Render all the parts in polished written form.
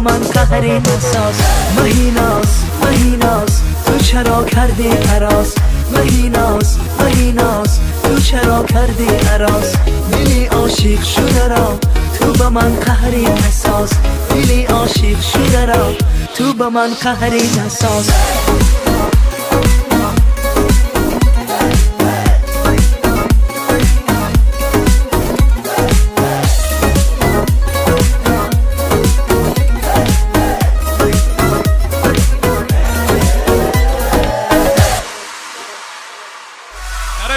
من قهری نساز مهیناز مهیناز تو چرا کردی حراس مهیناز مهیناز تو چرا کردی حراس دلی عاشق شده را تو به من قهری نساز دلی عاشق شده را تو به من قهری نساز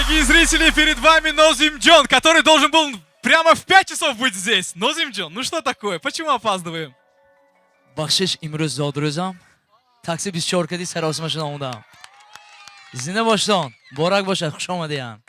Дорогие зрители, перед вами Нозимджон, который должен был прямо в 5 часов быть здесь. Нозимджон, ну что такое? Почему опаздываем? بخشش امروز زادروزم تاکسی 24 کدی سراسمشون آمودم زنده باشتان بارک باشد خوش آمدین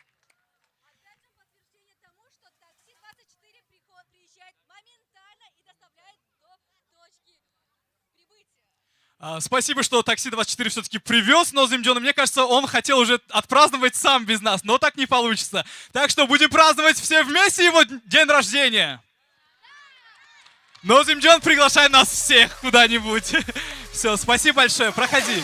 Спасибо, что такси 24 все-таки привез Нозимджона. Мне кажется, он хотел уже отпраздновать сам без нас, но так не получится. Так что будем праздновать все вместе его день рождения. Нозимджон, приглашай нас всех куда-нибудь. Все, спасибо большое, проходи.